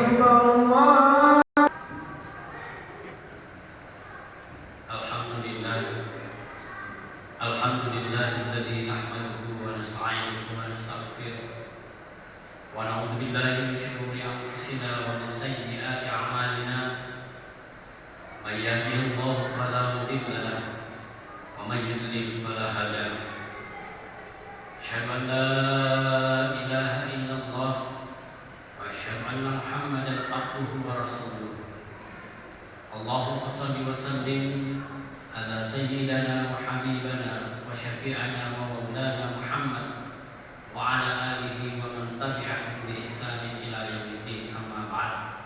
Alhamdulillahilladzi nahmaduhu wa nasta'inuhu wa nastaghfiruh wa na'udzu billahi min shururi anfusina wa min sayyiati a'malina may yahdihillahu fala mudilla lahu wa may yudlil fala hadiya lahu asyhadu an la ilaha illallah wa asyhadu anna Muhammadan abduhu wa rasuluh. Allahumma shalli wa sallim ala sayyidina wa habibana wa syafi'ana wa maulana Muhammad wa ala alihi wa man tabi'ahu bi ihsanin ila yaumiddin, amma ba'd.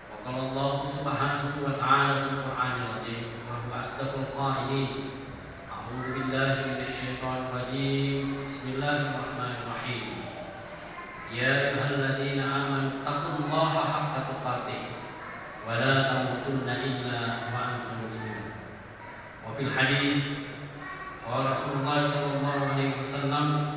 Wa qala Allah subhanahu wa ta'ala fil Qur'anil azim wa huwa asdaqul qailin. A'udzu billahi minasy syaithanir rajim. Bismillahirrahmanirrahim. Ya ayyuhalladzina amanu taqullaha haqqa tuqatih wa la tamutunna illa wa antum muslimun. Wa fil hadits qala Rasulullah sallallahu alaihi wasallam,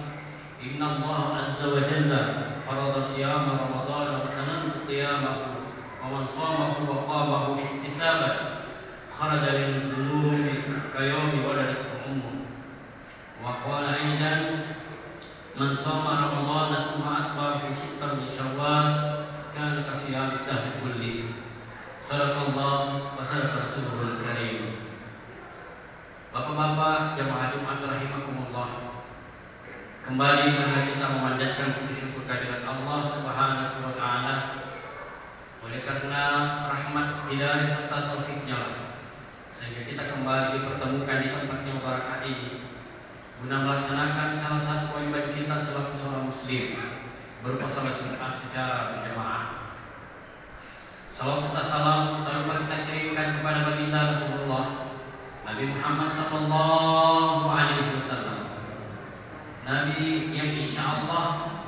inna Allah azza wa jalla farada siyama Ramadan wa sananta qiyamahu wa man shamahu wa qamahu ihtisaban kharaja min dhunubi ka yawmi waladathu ummuh. Wa qala aidan, man shama Ramadan thumma atba'ahu sittan min Syawal kana ka siyami dahri kullihi. Sadaqallah wa sadaqa Rasulul Karim. Bapak-bapak jamaah Jumat rahimakumullah, kembali marilah kita memanjatkan puji syukur kehadirat Allah Subhanahu wa taala. Oleh karena rahmat, hidayah serta taufiknya, sehingga kita kembali dipertemukan di tempat yang barakah ini guna melaksanakan salah satu kewajiban kita selaku seorang muslim, berupa salat Jumat secara berjamaah. Salam serta salam tak lupa kita kirimkan kepada baginda Rasulullah Nabi Muhammad sallallahu alaihi wasallam, Nabi yang insyaallah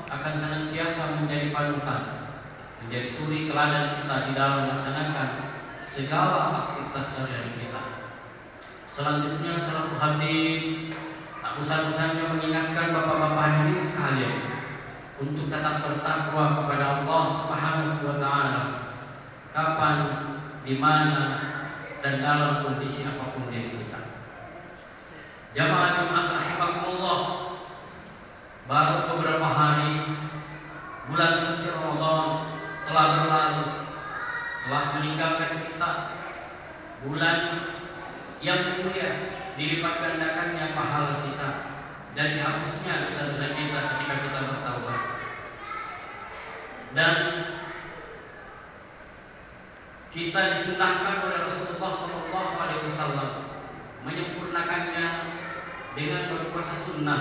akan senantiasa menjadi panutan, menjadi suri teladan kita di dalam melaksanakan segala aktivitas sehari-hari kita. Selanjutnya selaku hadir, tak bosan-bosannya mengingatkan bapak-bapak hadirin sekalian untuk tetap bertakwa kepada Allah Subhanahu wa taala, kapan, di mana, dan dalam kondisi apapun diri kita. Jamaah Jumat rahimakumullah, baru beberapa hari bulan suci Ramadan telah berlalu, telah meninggalkan kita. Bulan yang mulia, dilipat gandakannya pahala kita dan dihapusnya dosa-dosa kita ketika kita bertaubat. Dan kita disunahkan oleh Rasulullah SAW menyempurnakannya dengan berpuasa sunnah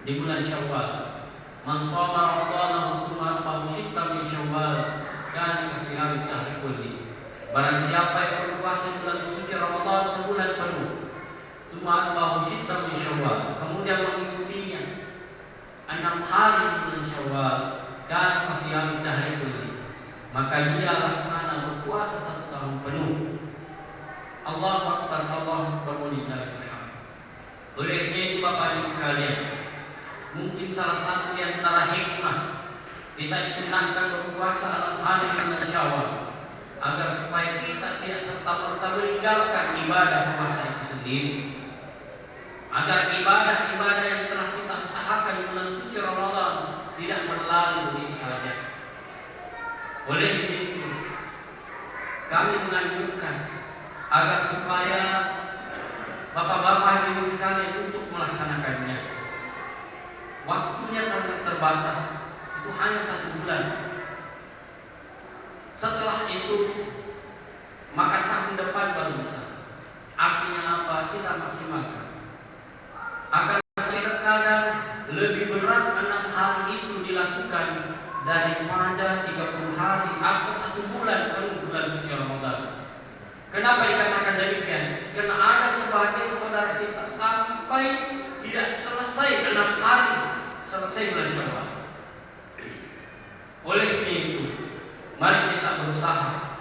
di bulan Syawal. Man shoma Ramadhana tsumma atba'ahu sittan min Syawal kana kasiyami dahri kulli. Barang siapa yang berpuasa di bulan suci Ramadan sebulan penuh, tsumma atba'ahu sittan min Syawal, kemudian mengikutinya 6 hari di bulan Syawal, kana kasiyami dahri kulli, maka ia laksana berpuasa 1 tahun penuh. Allahu Akbar, Allahu Akbar, walillahil hamd. Oleh itu Bapak Ibu sekalian, mungkin salah satu di antara hikmah kita disunahkan berpuasa 6 hari di bulan Syawal, agar supaya kita tidak serta-merta meninggalkan ibadah puasa itu sendiri, agar ibadah-ibadah yang telah kita usahakan di bulan suci Ramadan tidak berlalu begitu saja. Oleh itu kami menganjurkan agar supaya bapak-bapak ibu sekalian untuk melaksanakannya. Waktunya sangat terbatas, itu hanya 1 bulan. Setelah itu maka tahun depan baru bisa. Artinya apa? Kita maksimalkan. Akan kadang lebih berat 6 hari itu dilakukan daripada 30 hari atau 1 bulan penuh bulan suci Ramadan. Kenapa dikatakan demikian? Karena ada sebagian saudara kita sampai tidak selesai 6 hari selesai bulan Syawal. Oleh itu, mari kita berusaha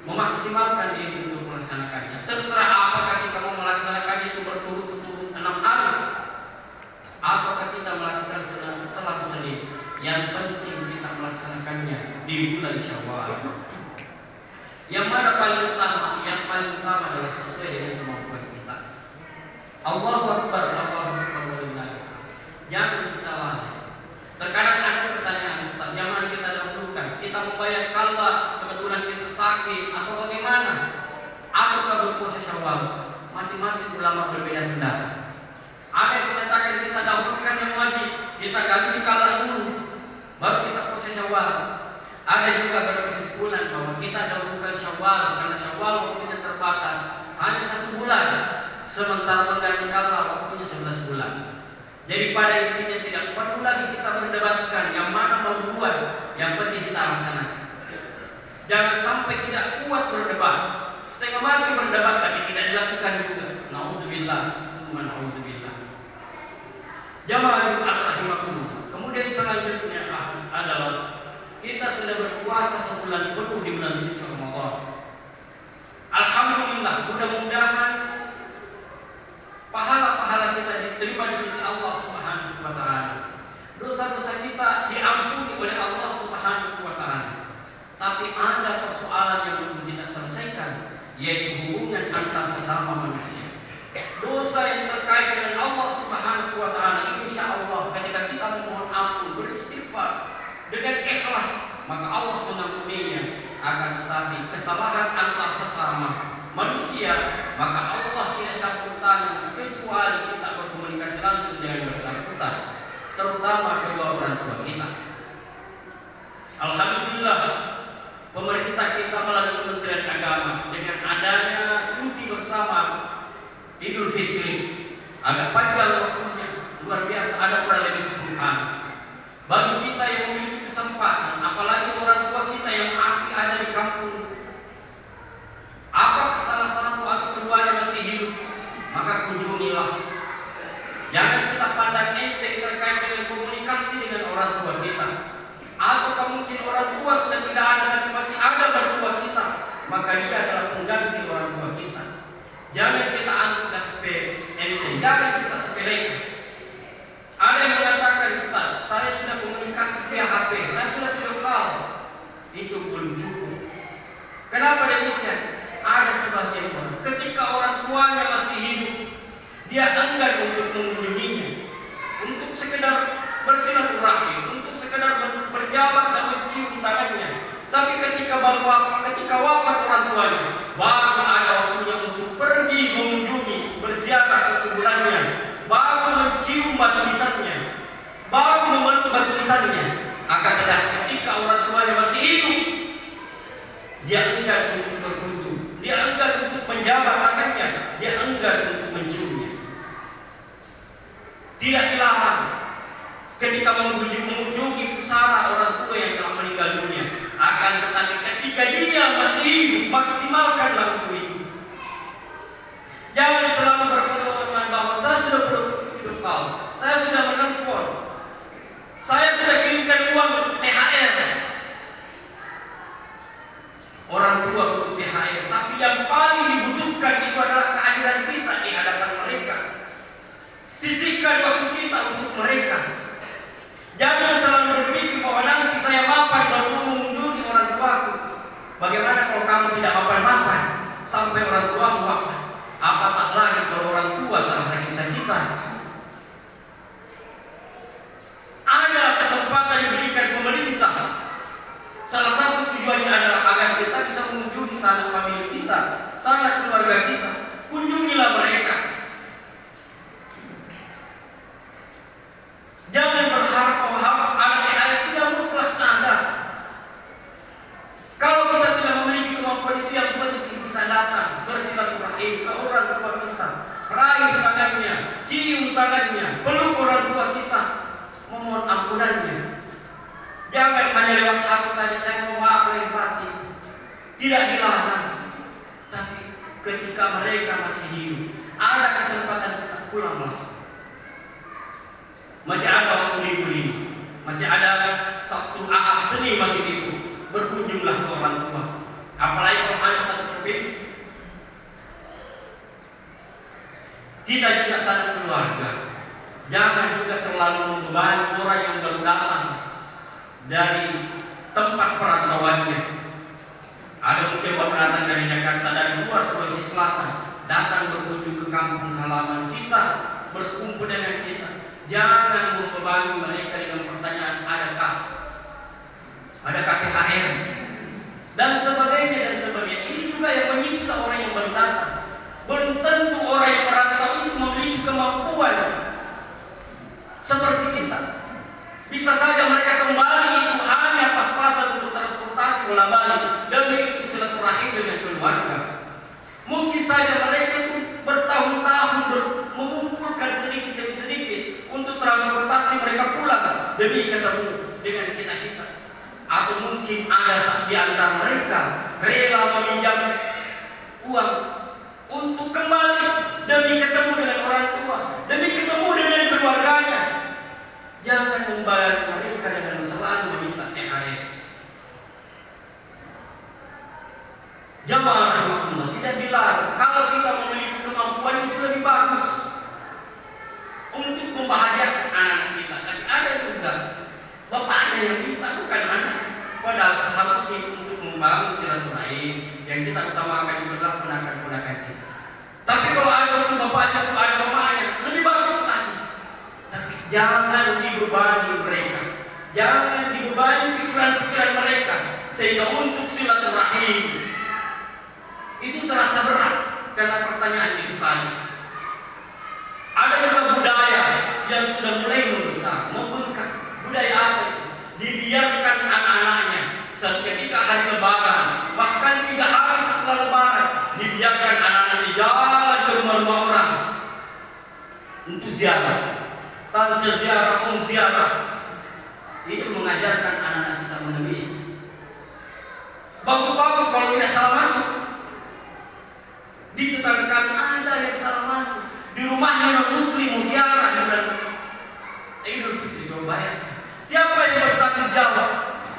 memaksimalkan diri untuk melaksanakannya. Terserah apakah kita mau melaksanakannya itu berturut-turut 6 hari, ataukah kita melakukan selang-seling. Yang penting kita melaksanakan melakukannya di bulan Syawal. Yang mana paling utama? Yang paling utama adalah sesuai dengan kemampuan kita. Allahu Akbar, Allahu Akbar walillahi. Jangan kita lalai. Terkadang ada pertanyaan, Ustaz, yang mana kita dahulukan? Kita membayar kalwa, kebetulan kita sakit, atau bagaimana? Ataukah berpuasa Syawal? Masing-masing ulama berbeda pendapat. Ada yang mengatakan kita dahulukan yang wajib, kita ganti kalwa dulu, baru kita puasa Syawal. Ada juga berkesimpulan bahwa kita dahulukan Syawal karena Syawal waktunya terbatas, hanya 1 bulan, sementara mengganti kalwa waktunya 11 bulan. Jadi pada intinya tidak perlu lagi kita berdebatkan yang mana mau duluan, yang penting kita laksanakan. Jangan sampai tidak kuat berdebat, setengah mati berdebat tapi tidak dilakukan juga. Nauzubillah, naudzubillah. Jamaah Jumat rahimakumullah. Kemudian selanjutnya adalah kita sudah berpuasa sebulan penuh di bulan suci Ramadan. Alhamdulillah, mudah-mudahan pahala-pahala kita diterima di sisi Allah Subhanahu wa taala. Dosa-dosa kita diampuni oleh Allah Subhanahu wa taala. Tapi ada persoalan yang belum kita selesaikan, yaitu hubungan antar sesama manusia. Dosa yang terkait dengan Allah Subhanahu wa taala, insyaallah ketika kita memohon ampun, beristighfar dengan ikhlas, maka Allah mengampuninya. Akan tetapi kesalahan antar sesama manusia, maka Allah tidak campur tangan kecuali kita berkomunikasi langsung dengan bersangkutan, terutama kedua orang tua kita. Alhamdulillah, pemerintah kita melalui Kementerian Agama dengan adanya cuti bersama Idul Fitri agak panjang waktunya, luar biasa, ada kurang lebih 10 hari. Bagi kita yang memiliki kesempatan, apalagi orang tua kita yang masih ada di kampung, apakah salah satu atau keduanya masih hidup, maka kunjungilah. Jangan kita pandang enteng terkait dengan komunikasi dengan orang tua kita. Atau mungkin orang tua sudah tidak ada tapi masih ada mertua kita, maka dia adalah pengganti orang tua kita. Jangan kita anggap enteng, jangan kita sepelekan. Ada yang mengatakan, Ustaz, saya sudah komunikasi via HP, saya sudah video call. Itu belum cukup. Kenapa demikian? Ada sebagian orang, ketika orang tuanya masih hidup, dia enggan untuk mengunjunginya, untuk sekedar bersilaturahmi, untuk sekedar berjabat dan mencium tangannya. Tapi ketika wafat orang tuanya, baru ada waktunya untuk pergi mengunjungi, berziarah ke kuburannya, baru mencium batu nisannya, baru memeluk batu nisannya. Akan tetapi ketika orang tuanya masih hidup, dia enggan untuk berkunjung, dia enggan untuk menjabat tangannya, dia enggan untuk menciumnya. Tidak dilarang ketika mengunjungi pusara orang tua yang telah meninggal dunia. Akan tetapi ketika dia masih hidup, maksimalkanlah untuk itu. Jangan selalu berpengalaman bahwa saya sudah hidup kau, saya sudah menelpon, saya sudah kirimkan uang THR. Orang tua butuh THR, tapi yang paling dibutuhkan itu adalah kehadiran kita di hadapan mereka. Sisihkan waktu kita untuk mereka. Jangan selalu berpikir bahwa nanti saya mapan baru mengunjungi orang tuaku. Bagaimana kalau kamu tidak mapan-mapan sampai orang tuamu wafat? Apatah lagi kalau orang tua telah sakit-sakitan. Ada kesempatan diberikan pemerintah. Salah satu tujuannya adalah agar kita bisa mengunjungi sanak famili kita, sanak keluarga kita. Kunjungilah mereka. Jangan berharap bahwa harus ada THR, tidak mutlak ada. Kalau kita tidak memiliki kemampuan itu, yang penting kita datang bersilaturahim ke orang tua kita, raih tangannya, cium tangannya, peluk orang tua kita, memohon ampunannya. Jangan hanya lewat HP saja, saya mau maaf lahir batin. Tidak dilarang. Tapi ketika mereka masih hidup, ada kesempatan kita pulanglah. Masih ada waktu libur ini, masih ada Sabtu, Ahad, Senin masih libur. Berkunjunglah ke orang tua. Apalagi kalau hanya satu provinsi. Kita juga sanak keluarga. Jangan juga terlalu membebani orang yang baru datang dari tempat tempat perantauannya. Ada mungkin orang datang dari Jakarta, dari luar Sulawesi Selatan, datang berkunjung ke kampung halaman kita, berkumpul dengan kita. Jangan membebani mereka dengan pertanyaan adakah THR dan sebagainya dan sebagainya. Ini juga yang menyiksa orang yang baru datang. Belum tentu orang yang merantau itu memiliki kemampuan seperti kita. Bisa saja mereka kembali itu hanya pas-pasan untuk transportasi bola balik dan itu silaturahim dengan keluarga. Mungkin saja mereka itu bertahun-tahun mengumpulkan sedikit demi sedikit untuk transportasi mereka pulang demi ketemu dengan kita-kita. Atau mungkin ada di antara mereka rela meminjam uang untuk kembali demi ketemu dengan orang tua, demi ketemu dengan keluarganya. Jangan membayar mereka dengan selalu meminta THR. Jamaah rahmatullah, tidak dilarang kalau kita memiliki kemampuan itu lebih bagus untuk membahagiakan anak kita. Tapi ada juga bapaknya yang minta, bukan anak. Padahal seharusnya untuk membangun silaturahim yang kita utamakan itu adalah ponakan-ponakan kita. Tapi kalau ada itu bapaknya, itu ada mamanya, lebih bagus lagi. Tapi jangan dibebani mereka, jangan dibebani pikiran-pikiran mereka, sehingga untuk silaturahim itu terasa berat karena pertanyaan itu tadi. Ada juga budaya yang sudah mulai membesar, membengkak. Budaya apa itu? Dibiarkan anak-anaknya ketika hari lebaran, bahkan 3 hari setelah lebaran, dibiarkan anak-anaknya jalan ke rumah-rumah orang untuk ziarah, tante ziarah, om ziarah. Itu mengajarkan anak-anak kita menangis. Bagus-bagus kalau tidak salah masuk. Di tetangga kami ada yang salah masuk. Di rumahnya orang muslim ziarah di bulan Idul Fitri. Coba ya, siapa yang bertanggung jawab?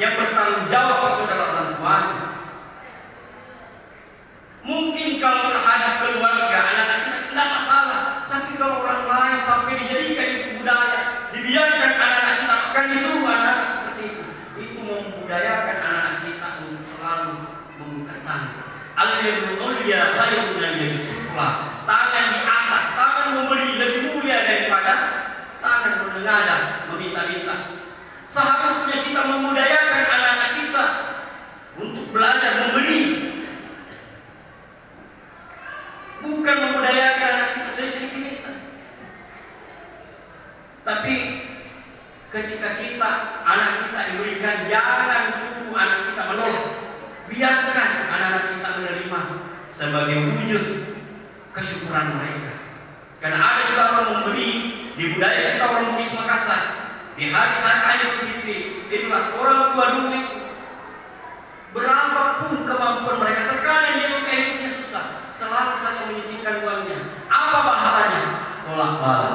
Yang bertanggung jawab itu adalah orang tuanya. Mungkin kalau terhadap keluarga anak-anak kita tidak masalah, tapi kalau orang lain sampai dijadikan itu budaya, dibiarkan anak-anak kita akan disuruh anak-anak seperti itu membudayakan anak-anak kita untuk selalu membuka tangan. Al-yadul ulya khairun min al-yadis sufla. Tangan di atas, tangan memberi lebih mulia daripada tangan menengadah, meminta-minta. Seharusnya kita memudayakan anak-anak kita untuk belajar memberi, bukan memudayakan anak kita sedikit minta. Tapi ketika anak kita diberikan, jangan suruh anak kita menolak. Biarkan anak-anak kita menerima sebagai wujud kesyukuran mereka. Karena ada juga orang memberi di budaya kita, orang Bugis Makassar, di hari-hari Idul Fitri, itulah orang tua dulu itu berapapun kemampuan mereka, terkadang dia juga hidupnya susah, selalu saja menyisihkan uangnya. Apa bahasanya? Tolak bala.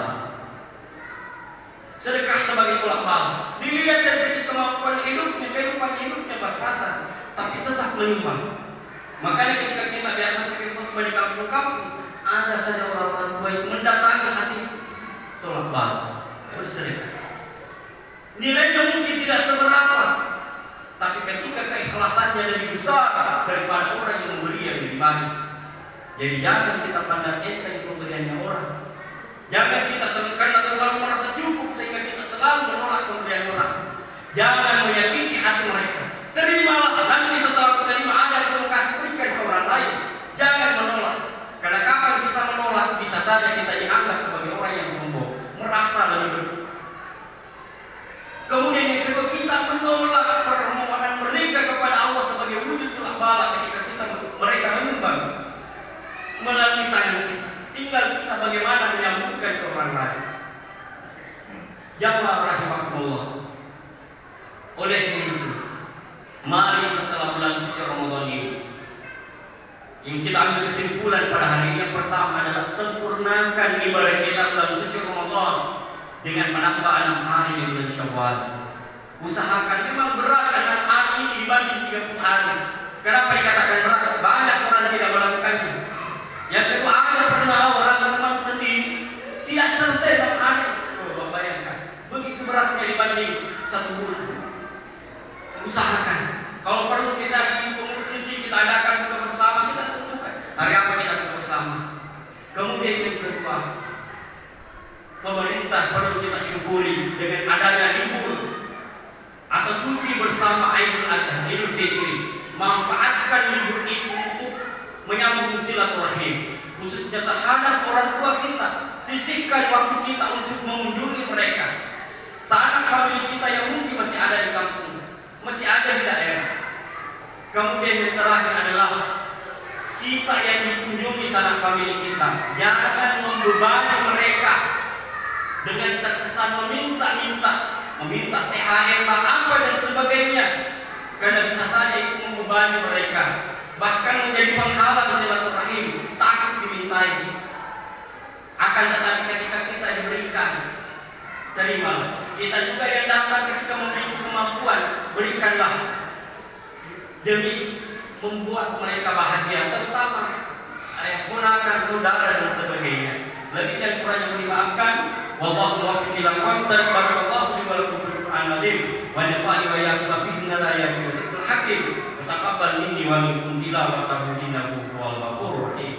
Sedekah sebagai tolak bala. Dilihat dari segi kemampuan hidupnya, kehidupan hidupnya pas-pasan, tapi tetap menyumbang. Makanya ketika kita biasa pergi khutbah di kampung-kampung, ada saja orang-orang tua itu mendatangi hati tolak bala, bersedekah. Nilainya mungkin tidak seberapa, tapi ketika keikhlasannya lebih besar daripada orang yang memberi yang lebih banyak. Jadi jangan kita pandang enteng pemberiannya orang. Jangan kita karena terlalu merasa cukup sehingga kita selalu menolak pemberian orang. Jangan menyakiti hati mereka. Terimalah, nanti setelah terima ada yang kasih, berikan ke orang lain. Jangan menolak. Karena kapan kita menolak, bisa saja kita dianggap sebagai orang yang sombong, merasa lebih berdoa. Kemudian yang kedua, kita menolak permohonan mereka kepada Allah sebagai wujud tolak bala ketika mereka menyumbang melalui tangan kita. Tinggal kita bagaimana menyambutkan ke orang lain. Jamaah rahimakumullah. Oleh itu, mari setelah bulan suci Ramadan ini, yang kita ambil kesimpulan pada hari ini, yang pertama adalah sempurnakan ibadah kita bulan suci Ramadan dengan menambah 6 hari di bulan Syawal. Usahakan, memang berat 6 hari ini dibanding 30 hari. Kenapa dikatakan berat? Banyak orang tidak melakukannya. Yang kedua, ada pernah orang teman sendiri tidak selesai 6 hari. Coba bayangkan, begitu beratnya dibanding 1 bulan. Usahakan pemerintah perlu kita syukuri dengan adanya libur atau cuti bersama Idul Adha, Idul Fitri. Manfaatkan libur itu untuk menyambung silaturahim, khususnya terhadap orang tua kita. Sisihkan waktu kita untuk mengunjungi mereka, sanak famili kita yang mungkin masih ada di kampung, masih ada di daerah. Kemudian yang terakhir adalah kita yang dikunjungi sanak famili kita, jangan membebani mereka dengan terkesan meminta THR lah apa dan sebagainya, karena bisa saja itu membebani mereka, bahkan menjadi penghalang silaturahim, takut dimintai. Akan tetapi ketika kita diberikan, terimalah. Kita juga yang datang ketika memiliki kemampuan, berikanlah demi membuat mereka bahagia, terutama gunakan saudara dan sebagainya. Lebih dan kurangnya dimaafkan. Wallahu muwaffiq ila aqwamit thoriq. Barakallahu li wa lakum fil Qur'anil azim wa nafa'ani wa iyyakum bihi min al-ayati wa dzikril hakim. Wa taqabbal minni wa minkum tilawatahu innahu huwal ghafurur rahim.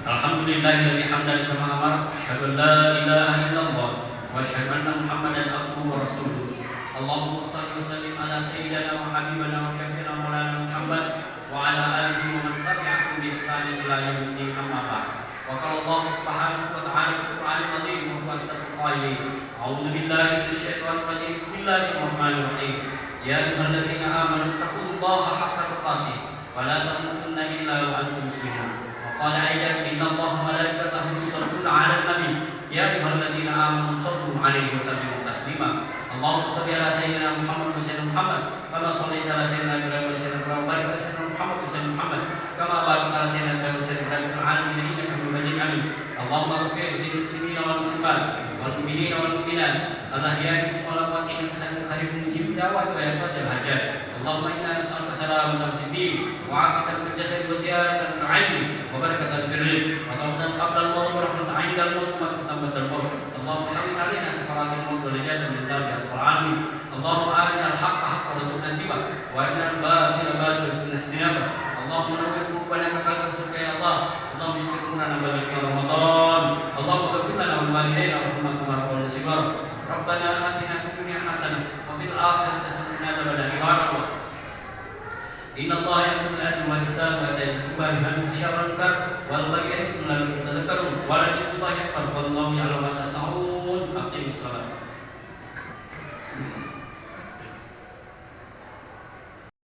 Alhamdulillahilladzi hamdan kama amara, asyhadu an la ilaha illallah wa asyhadu anna Muhammadan abduhu wa rasuluh. Allahumma shalli wa sallim ala sayyidina wa habibina wa syafi'ina maulana Muhammad wa ala alihi wa man tabi'ahum bi ihsan ila yaumiddin, amma ba'd. Wa qala Allah subhanahu wa ta'ala fil Qur'anil azim wa huwa asdaqul qailin. A'udzu billahi minasy syaithanir rajim. Bismillahirrahmanirrahim. Ya ayyuhalladzina amanu taqullaha haqqa tuqatih wa la tamutunna illa wa antum muslimun. Qala ayat innallaha malaikatahu yusholluna 'alan nabi ya ayyuhalladzina amanu shallu 'alaihi wa sallimu taslima. Allahumma shalli ala sayyidina Muhammad wa sallim Muhammad kama shallaita ala sayyidina Ibrahim wa sallim Ibrahim wa barik ala sayyidina Muhammad wa sallim Muhammad kama barakta ala sayyidina Ibrahim wa sallim Ibrahim fil 'alamin innaka Hamidum Majid. Amin. Allahumma ighfir lil muslimina wal muslimat wal mu'minina wal mu'minat al-ahya'i minhum wal amwat innaka sami'un qaribun mujibud da'wat wa yaqdil hajat. Allahumma inna nas'aluka salamatan fid din wa 'afiyatan fil jasad wa ziyadatan fil 'ilmi wa barakatan fil rizq wa tawbatan qabla al-maut wa rahmatan 'inda al-maut wa tawbatan al-maut. Allahumma hamid 'alaina sakaratil maut wa najatan min dzalik al-'alamin. Allahumma arina al-haqqa haqqan warzuqna ittiba'ah wa arina al-batila batilan warzuqna ijtinabah. Allahumma nawwir qulubana biqalbika surka ya Allah. Allahumma yassir lana balighna Ramadan. Allahumma ighfir lana wa walidayna warhamna kama rabbayana shighara. Rabbana atina fid dunya hasanah wa fil akhirati hasanah wa qina adzabannar. Ibadallah, inna Allah ya'muru bil 'adli wal ihsani wa ita'i dhil qurba wa yanha 'anil munkari wal baghi ya'idhukum la'allakum tadhakkarun. Wa la tu'tullahi akbar wallahu ya'lamu ma tasna'un.